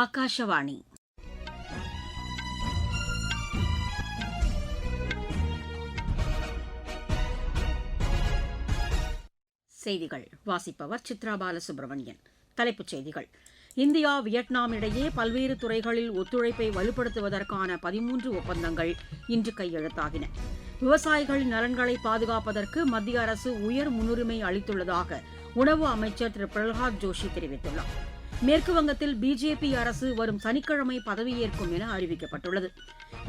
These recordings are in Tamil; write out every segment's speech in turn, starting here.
ஆகாஷவாணி செய்திகள் வாசிப்பவர் சித்ரா பாலசுப்ரமணியன். தலைப்புச் செய்திகள்: இந்தியா வியட்நாம் இடையே பல்வேறு துறைகளில் ஒத்துழைப்பை வலுப்படுத்துவதற்கான 13 ஒப்பந்தங்கள் இன்று கையெழுத்தாகின. விவசாயிகளின் நலன்களை பாதுகாப்பதற்கு மத்திய அரசு உயர் முன்னுரிமை அளித்துள்ளதாக உணவு அமைச்சர் திரு பிரகலாத் ஜோஷி தெரிவித்துள்ளார். மேற்குவங்கத்தில் பிஜேபி அரசு வரும் சனிக்கிழமை பதவியேற்கும் என அறிவிக்கப்பட்டுள்ளது.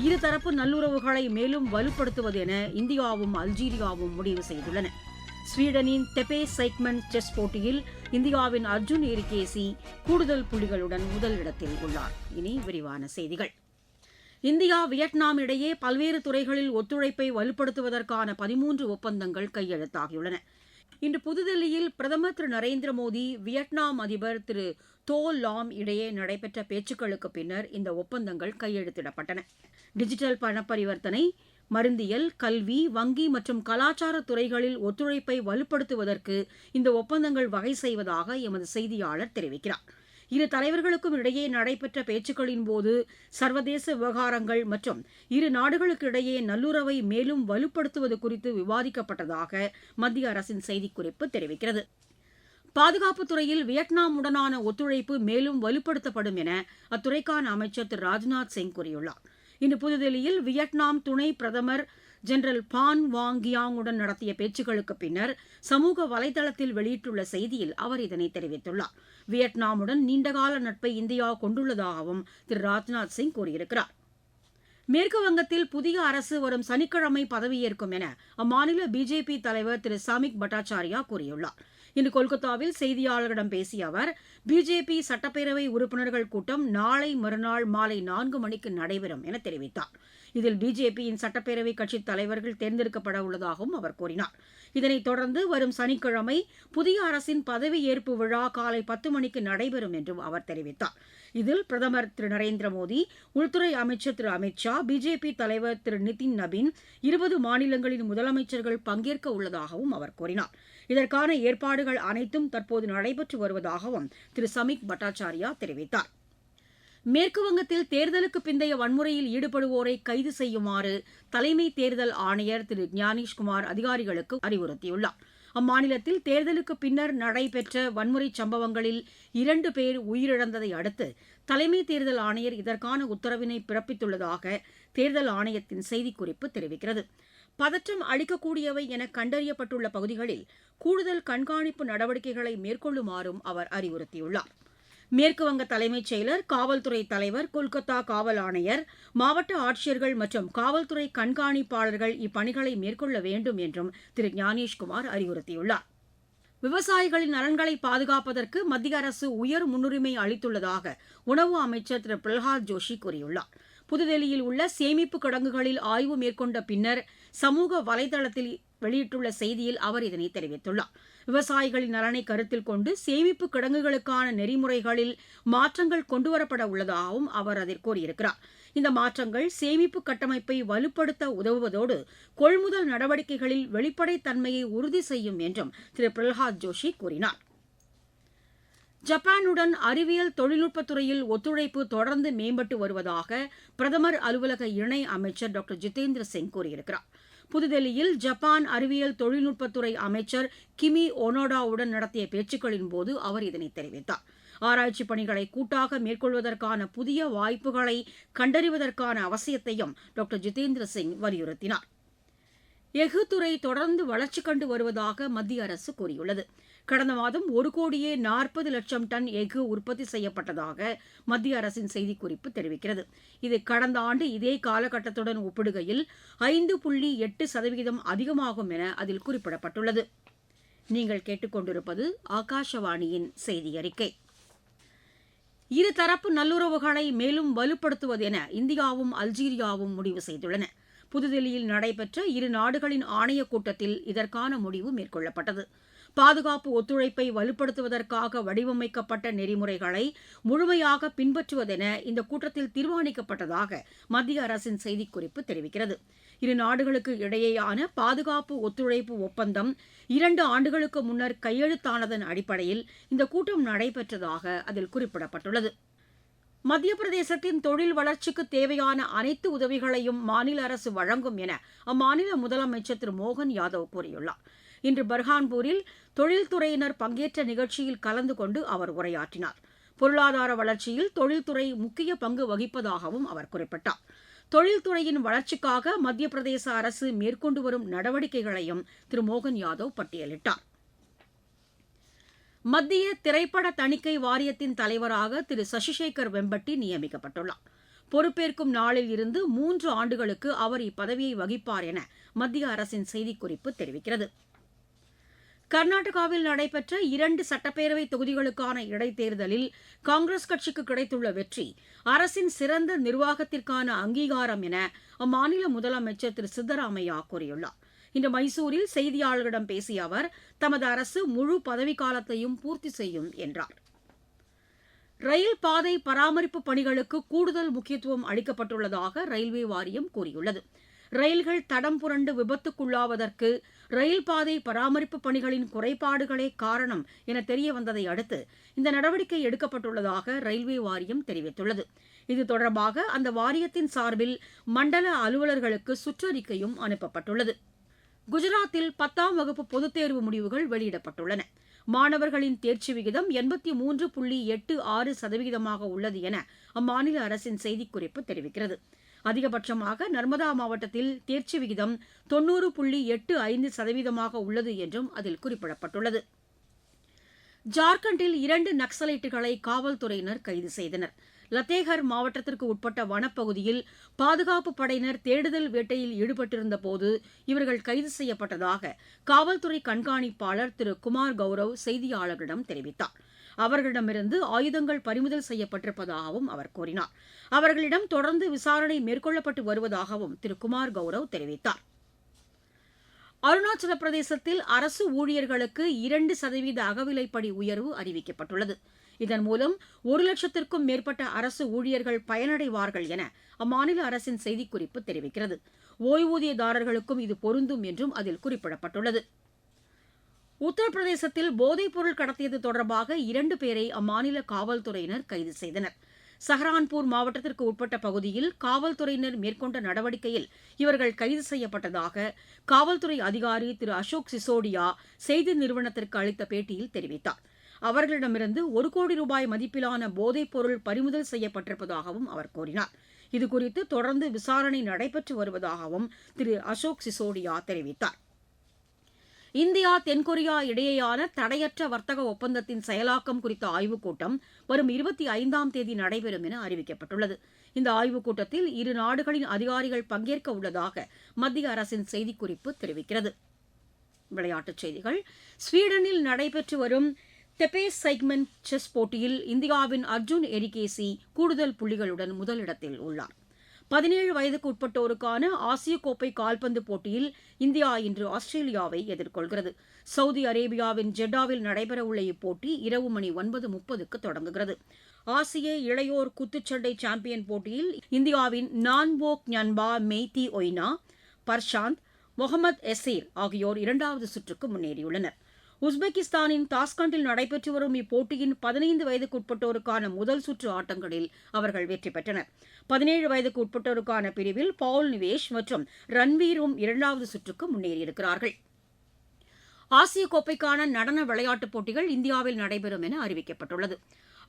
இருதரப்பு நல்லுறவுகளை மேலும் வலுப்படுத்துவது என இந்தியாவும் அல்ஜீரியாவும் முடிவு செய்துள்ளன. ஸ்வீடனின் தெபே சைக்மன் செஸ் போட்டியில் இந்தியாவின் அர்ஜுன் எரிகேசி கூடுதல் புள்ளிகளுடன் முதலிடத்தில் உள்ளார். இனி விரிவான செய்திகள். இந்தியா வியட்நாம் இடையே பல்வேறு துறைகளில் ஒத்துழைப்பை வலுப்படுத்துவதற்கான 13 ஒப்பந்தங்கள் கையெழுத்தாகியுள்ளன. இன்று புதுதில்லியில் பிரதமர் திரு நரேந்திர மோடி, வியட்நாம் அதிபர் திரு தோ லாம் இடையே நடைபெற்ற பேச்சுக்களுக்கு பின்னர் இந்த ஒப்பந்தங்கள் கையெழுத்திடப்பட்டன. டிஜிட்டல் பண பரிவர்த்தனை, மருந்தியல், கல்வி, வங்கி மற்றும் கலாச்சார துறைகளில் ஒத்துழைப்பை வலுப்படுத்துவதற்கு இந்த ஒப்பந்தங்கள் வகை செய்வதாக எமது செய்தியாளர் தெரிவிக்கிறார். இரு தலைவர்களுக்கும் இடையே நடைபெற்ற பேச்சுக்களின்போது சர்வதேச விவகாரங்கள் மற்றும் இரு நாடுகளுக்கு இடையே நல்லுறவை மேலும் வலுப்படுத்துவது குறித்து விவாதிக்கப்பட்டதாக மத்திய அரசின் செய்திக்குறிப்பு தெரிவிக்கிறது. பாதுகாப்புத் துறையில் வியட்நாமுடனான ஒத்துழைப்பு மேலும் வலுப்படுத்தப்படும் என அத்துறைக்கான அமைச்சர் திரு ராஜ்நாத் சிங் கூறியுள்ளார். இன்று புதுதில்லியில் வியட்நாம் துணை பிரதமர் ஜெனரல் பான் வாங் கியாங்குடன் நடத்திய பேச்சுக்களுக்கு பின்னர் சமூக வலைதளத்தில் வெளியிட்டுள்ள செய்தியில் அவர் இதனை தெரிவித்துள்ளார். வியட்நாமுடன் நீண்டகால நட்பை இந்தியா கொண்டுள்ளதாகவும் திரு ராஜ்நாத் சிங் கூறியிருக்கிறார். மேற்குவங்கத்தில் புதிய அரசு வரும் சனிக்கிழமை பதவியேற்கும் என அம்மாநில பிஜேபி தலைவர் திரு சாமிக் பட்டாச்சாரியா கூறியுள்ளார். இன்று கொல்கத்தாவில் செய்தியாளர்களிடம் பேசிய அவர், பிஜேபி சட்டப்பேரவை உறுப்பினர்கள் கூட்டம் நாளை மறுநாள் மாலை 4 மணிக்கு நடைபெறும் என தெரிவித்தார். இதில் பிஜேபியின் சட்டப்பேரவை கட்சித் தலைவர்கள் தேர்ந்தெடுக்கப்பட உள்ளதாகவும் அவர் கூறினார். இதனைத் தொடர்ந்து வரும் சனிக்கிழமை புதிய அரசின் பதவியேற்பு விழா காலை 10 மணிக்கு நடைபெறும் என்றும் அவர் தெரிவித்தார். இதில் பிரதமர் திரு நரேந்திர மோடி, உள்துறை அமைச்சர் திரு அமித் ஷா, பிஜேபி தலைவர் திரு நிதின் நபீன், 20 மாநிலங்களின் முதலமைச்சர்கள் பங்கேற்க உள்ளதாகவும் அவர் கூறினார். இதற்கான ஏற்பாடுகள் அனைத்தும் தற்போது நடைபெற்று வருவதாகவும் திரு சமிக் பட்டாச்சாரியா தெரிவித்தார். மேற்குவங்கத்தில் தேர்தலுக்கு பிந்தைய வன்முறையில் ஈடுபடுவோரை கைது செய்யுமாறு தலைமை தேர்தல் ஆணையர் திரு ஞானேஷ்குமார் அதிகாரிகளுக்கு அறிவுறுத்தியுள்ளார். அம்மாநிலத்தில் தேர்தலுக்கு பின்னர் நடைபெற்ற வன்முறைச் சம்பவங்களில் 2 பேர் உயிரிழந்ததை அடுத்து தலைமை தேர்தல் ஆணையர் இதற்கான உத்தரவினை பிறப்பித்துள்ளதாக தேர்தல் ஆணையத்தின் செய்திக்குறிப்பு தெரிவிக்கிறது. பதற்றம் அளிக்கக்கூடியவை என கண்டறியப்பட்டுள்ள பகுதிகளில் கூடுதல் கண்காணிப்பு நடவடிக்கைகளை மேற்கொள்ளுமாறும் அவர் அறிவுறுத்தியுள்ளார். மேற்குவங்க தலைமைச் செயலர், காவல்துறை தலைவர், கொல்கத்தா காவல் ஆணையர், மாவட்ட ஆட்சியர்கள் மற்றும் காவல்துறை கண்காணிப்பாளர்கள் இப்பணிகளை மேற்கொள்ள வேண்டும் என்றும் திரு ஞானேஷ்குமார் அறிவுறுத்தியுள்ளார். விவசாயிகளின் நலன்களை பாதுகாப்பதற்கு மத்திய அரசு உயர் முன்னுரிமை அளித்துள்ளதாக உணவு அமைச்சர் திரு பிரகலாத் ஜோஷி கூறியுள்ளார். புதுதில்லியில் உள்ள சேமிப்பு கிடங்குகளில் ஆய்வு மேற்கொண்ட பின்னர் சமூக வலைதளத்தில் வெளியிட்டுள்ள செய்தியில் அவர் இதனை தெரிவித்துள்ளார். விவசாயிகளின் நலனை கருத்தில் கொண்டு சேமிப்பு கிடங்குகளுக்கான நெறிமுறைகளில் மாற்றங்கள் கொண்டுவரப்பட உள்ளதாகவும் அவர் அதில் கூறியிருக்கிறார். இந்த மாற்றங்கள் சேமிப்பு கட்டமைப்பை வலுப்படுத்த உதவுவதோடு கொள்முதல் நடவடிக்கைகளில் வெளிப்படைத்தன்மையை உறுதி செய்யும் என்றும் திரு பிரகலாத் ஜோஷி கூறினார். ஜப்பானுடன் அறிவியல் தொழில்நுட்பத்துறையில் ஒத்துழைப்பு தொடர்ந்து மேம்பட்டு வருவதாக பிரதமர் அலுவலக இணை அமைச்சர் டாக்டர் ஜிதேந்திர சிங் கூறியிருக்கிறார். புதுதில்லியில் ஜப்பான் அறிவியல் தொழில்நுட்பத்துறை அமைச்சர் கிமி ஒனோடாவுடன் நடத்திய பேச்சுக்களின்போது அவர் இதனை தெரிவித்தார். ஆராய்ச்சிப் பணிகளை கூட்டாக மேற்கொள்வதற்கான புதிய வாய்ப்புகளை கண்டறிவதற்கான அவசியத்தையும் டாக்டர் ஜிதேந்திர சிங் வலியுறுத்தினார். எஃகு துறை தொடர்ந்து வளர்ச்சி கண்டு வருவதாக மத்திய அரசு கூறியுள்ளது. கடந்த மாதம் 1,40,00,000 டன் எஃகு உற்பத்தி செய்யப்பட்டதாக மத்திய அரசின் செய்திக்குறிப்பு தெரிவிக்கிறது. இது கடந்த ஆண்டு இதே காலகட்டத்துடன் ஒப்பிடுகையில் 5.8% அதிகமாகும் என அதில் குறிப்பிடப்பட்டுள்ளது. நீங்கள் கேட்டுக்கொண்டிருப்பது ஆகாஷவாணியின் செய்தி அறிக்கை. இருதரப்பு நல்லுறவுகளை மேலும் வலுப்படுத்துவது என இந்தியாவும் அல்ஜீரியாவும் முடிவு செய்துள்ளன. புதுதில்லியில் நடைபெற்ற இரு நாடுகளின் ஆணையக் கூட்டத்தில் இதற்கான முடிவு மேற்கொள்ளப்பட்டது. பாதுகாப்பு ஒத்துழைப்பை வலுப்படுத்துவதற்காக வடிவமைக்கப்பட்ட நெறிமுறைகளை முழுமையாக பின்பற்றுவதென இந்த கூட்டத்தில் தீர்மானிக்கப்பட்டதாக மத்திய அரசின் செய்திக்குறிப்பு தெரிவிக்கிறது. இரு நாடுகளுக்கு இடையேயான பாதுகாப்பு ஒத்துழைப்பு ஒப்பந்தம் 2 ஆண்டுகளுக்கு முன்னர் கையெழுத்தானதன் அடிப்படையில் இந்த கூட்டம் நடைபெற்றதாக அதில் குறிப்பிடப்பட்டுள்ளது. மத்திய பிரதேசத்தின் தொழில் வளர்ச்சிக்கு தேவையான அனைத்து உதவிகளையும் மாநில அரசு வழங்கும் என அம்மாநில முதலமைச்சர் திரு மோகன் யாதவ் கூறியுள்ளார். இன்று பர்ஹான்பூரில் தொழில்துறையினர் பங்கேற்ற நிகழ்ச்சியில் கலந்து கொண்டு அவர் உரையாற்றினார். பொருளாதார வளர்ச்சியில் தொழில்துறை முக்கிய பங்கு வகிப்பதாகவும் அவர் குறிப்பிட்டார். தொழில்துறையின் வளர்ச்சிக்காக மத்திய பிரதேச அரசு மேற்கொண்டு வரும் நடவடிக்கைகளையும் திரு மோகன் யாதவ் பட்டியலிட்டார். மத்திய திரைப்பட தணிக்கை வாரியத்தின் தலைவராக திரு சசிசேகர் வெம்பட்டி நியமிக்கப்பட்டுள்ளார். பொறுப்பேற்கும் நாளில் இருந்து 3 ஆண்டுகளுக்கு அவர் இப்பதவியை வகிப்பார் என மத்திய அரசின் செய்திக்குறிப்பு தெரிவிக்கிறது. கர்நாடகாவில் நடைபெற்ற 2 சட்டப்பேரவை தொகுதிகளுக்கான இடைத்தேர்தலில் காங்கிரஸ் கட்சிக்கு கிடைத்துள்ள வெற்றி அரசின் சிறந்த நிர்வாகத்திற்கான அங்கீகாரம் என அம்மாநில முதலமைச்சர் திரு சித்தராமையா கூறியுள்ளார். இன்று மைசூரில் செய்தியாளர்களிடம் பேசிய அவர் தமது அரசு முழு பதவிக்காலத்தையும் பூர்த்தி செய்யும் என்றார். ரயில் பாதை பராமரிப்பு பணிகளுக்கு கூடுதல் முக்கியத்துவம் அளிக்கப்பட்டுள்ளதாக ரயில்வே வாரியம் கூறியுள்ளது. ரயில்கள் தடம் புரண்டு விபத்துக்குள்ளாவதற்கு ரயில் பாதை பராமரிப்பு பணிகளின் குறைபாடுகளே காரணம் என தெரியவந்ததை அடுத்து இந்த நடவடிக்கை எடுக்கப்பட்டுள்ளதாக ரயில்வே வாரியம் தெரிவித்துள்ளது. இது தொடர்பாக அந்த வாரியத்தின் சார்பில் மண்டல அலுவலர்களுக்கு சுற்றறிக்கையும் அனுப்பப்பட்டுள்ளது. குஜராத்தில் 10ஆம் வகுப்பு பொதுத் தேர்வு முடிவுகள் வெளியிடப்பட்டுள்ளன. மாணவர்களின் தேர்ச்சி விகிதம் 83.86% உள்ளது என அம்மாநில அரசின் செய்திக்குறிப்பு தெரிவிக்கிறது. அதிகபட்சமாக நர்மதா மாவட்டத்தில் தேர்ச்சி விகிதம் 90.85% உள்ளது என்றும் அதில் குறிப்பிடப்பட்டுள்ளது. ஜார்க்கண்டில் 2 நக்சலைட்டுகளை காவல்துறையினர் கைது செய்தனர். லத்தேகர் மாவட்டத்திற்கு உட்பட்ட வனப்பகுதியில் பாதுகாப்பு படையினர் தேடுதல் வேட்டையில் ஈடுபட்டிருந்தபோது இவர்கள் கைது செய்யப்பட்டதாக காவல்துறை கண்காணிப்பாளர் திரு குமார் கௌரவ் செய்தியாளர்களிடம் தெரிவித்தார். அவர்களிடமிருந்து ஆயுதங்கள் பறிமுதல் செய்யப்பட்டிருப்பதாகவும் அவர் கூறினார். அவர்களிடம் தொடர்ந்து விசாரணை மேற்கொள்ளப்பட்டு வருவதாகவும் திரு குமார் கௌரவ் தெரிவித்தார். அருணாச்சல பிரதேசத்தில் அரசு ஊழியர்களுக்கு 2% அகவிலைப்படி உயர்வு அறிவிக்கப்பட்டுள்ளது. இதன் மூலம் 1,00,000க்கும் மேற்பட்ட அரசு ஊழியர்கள் பயனடைவார்கள் என அம்மாநில அரசின் செய்திக்குறிப்பு தெரிவிக்கிறது. ஓய்வூதியதாரர்களுக்கும் இது பொருந்தும் என்றும் அதில் குறிப்பிடப்பட்டுள்ளது. உத்தரப்பிரதேசத்தில் போதைப்பொருள் கடத்தியது தொடர்பாக 2 பேரை அம்மாநில காவல்துறையினர் கைது செய்தனர். சஹரான்பூர் மாவட்டத்திற்கு உட்பட்ட பகுதியில் காவல்துறையினர் மேற்கொண்ட நடவடிக்கையில் இவர்கள் கைது செய்யப்பட்டதாக காவல்துறை அதிகாரி திரு அசோக் சிசோடியா செய்தி நிறுவனத்திற்கு அளித்த பேட்டியில் தெரிவித்தார். அவர்களிடமிருந்து 1 கோடி ரூபாய் மதிப்பிலான போதைப் பொருள் பறிமுதல் செய்யப்பட்டிருப்பதாகவும் அவர் கூறினார். இதுகுறித்து தொடர்ந்து விசாரணை நடைபெற்று வருவதாகவும் திரு அசோக் சிசோடியா தெரிவித்தார். இந்தியா தென்கொரியா இடையேயான தடையற்ற வர்த்தக ஒப்பந்தத்தின் செயலாக்கம் குறித்த ஆய்வுக் கூட்டம் வரும் 25ஆம் தேதி நடைபெறும் என அறிவிக்கப்பட்டுள்ளது. இந்த ஆய்வுக் கூட்டத்தில் 2 நாடுகளின் அதிகாரிகள் பங்கேற்க உள்ளதாக மத்திய அரசின் செய்திக்குறிப்பு தெரிவிக்கிறது. விளையாட்டுச் செய்திகள். ஸ்வீடனில் நடைபெற்று வரும் தெபேஸ் சைக்மெண்ட் செஸ் போட்டியில் இந்தியாவின் அர்ஜுன் எரிகேசி கூடுதல் புள்ளிகளுடன் முதலிடத்தில் உள்ளார். 17 வயதுக்கு உட்பட்டோருக்கான ஆசிய கோப்பை கால்பந்து போட்டியில் இந்தியா இன்று ஆஸ்திரேலியாவை எதிர்கொள்கிறது. சவுதி அரேபியாவின் ஜெட்டாவில் நடைபெறவுள்ள இப்போட்டி இரவு மணி 9:30க்கு தொடங்குகிறது. ஆசிய இளையோர் குத்துச்சண்டை சாம்பியன் போட்டியில் இந்தியாவின் நான்போக் ஞான்பா மெய்தி ஒய்னா, பர்ஷாந்த், முகமது எசீர் ஆகியோர் 2வது சுற்றுக்கு முன்னேறியுள்ளனர். உஸ்பெகிஸ்தானின் தாஸ்கண்டில் நடைபெற்று வரும் இப்போட்டியின் 15 வயதுக்கு உட்பட்டோருக்கான முதல் சுற்று ஆட்டங்களில் அவர்கள் வெற்றி பெற்றனர். 17 வயதுக்கு உட்பட்டோருக்கான பிரிவில் பவுல் நிவேஷ் மற்றும் ரன்வீரும் 2வது சுற்றுக்கு முன்னேறியிருக்கிறார்கள். ஆசிய கோப்பைக்கான நடன விளையாட்டுப் போட்டிகள் இந்தியாவில் நடைபெறும் என அறிவிக்கப்பட்டுள்ளது.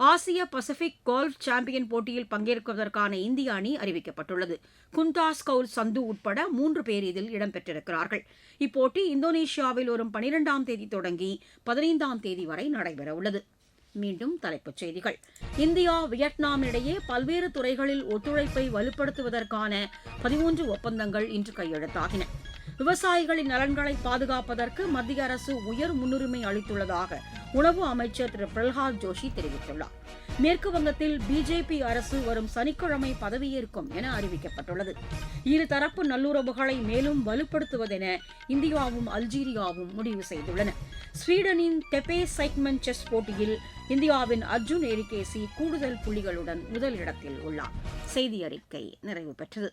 ஆசிய பசிபிக் கோல்ஃப் சாம்பியன் போட்டியில் பங்கேற்பதற்கான இந்திய அணி அறிவிக்கப்பட்டுள்ளது. குந்தாஸ் கவுல் சந்து உட்பட 3 பேர் இதில் இடம்பெற்றிருக்கிறார்கள். இப்போட்டி இந்தோனேஷியாவில் வரும் 12ஆம் தேதி தொடங்கி 15ஆம் தேதி வரை நடைபெறவுள்ளது. மீண்டும் தலைப்புச் செய்திகள். இந்தியா வியட்நாம் இடையே பல்வேறு துறைகளில் ஒத்துழைப்பை வலுப்படுத்துவதற்கான 13 ஒப்பந்தங்கள் இன்று கையெழுத்தாகின. விவசாயிகளின் நலன்களை பாதுகாப்பதற்கு மத்திய அரசு உயர் முன்னுரிமை அளித்துள்ளதாக உணவு அமைச்சர் திரு பிரல்ஹாத் ஜோஷி தெரிவித்துள்ளார். மேற்கு வங்கத்தில் பிஜேபி அரசு வரும் சனிக்கிழமை பதவியேற்கும் என அறிவிக்கப்பட்டுள்ளது. இருதரப்பு நல்லுறவுகளை மேலும் வலுப்படுத்துவதென இந்தியாவும் அல்ஜீரியாவும் முடிவு செய்துள்ளன. ஸ்வீடனின் தெபேஸ் சைக்மெண்ட் செஸ் போட்டியில் இந்தியாவின் அர்ஜுன் எரிகேசி கூடுதல் புள்ளிகளுடன் முதலிடத்தில் உள்ளார். செய்தி அறிக்கை நிறைவு பெற்றது.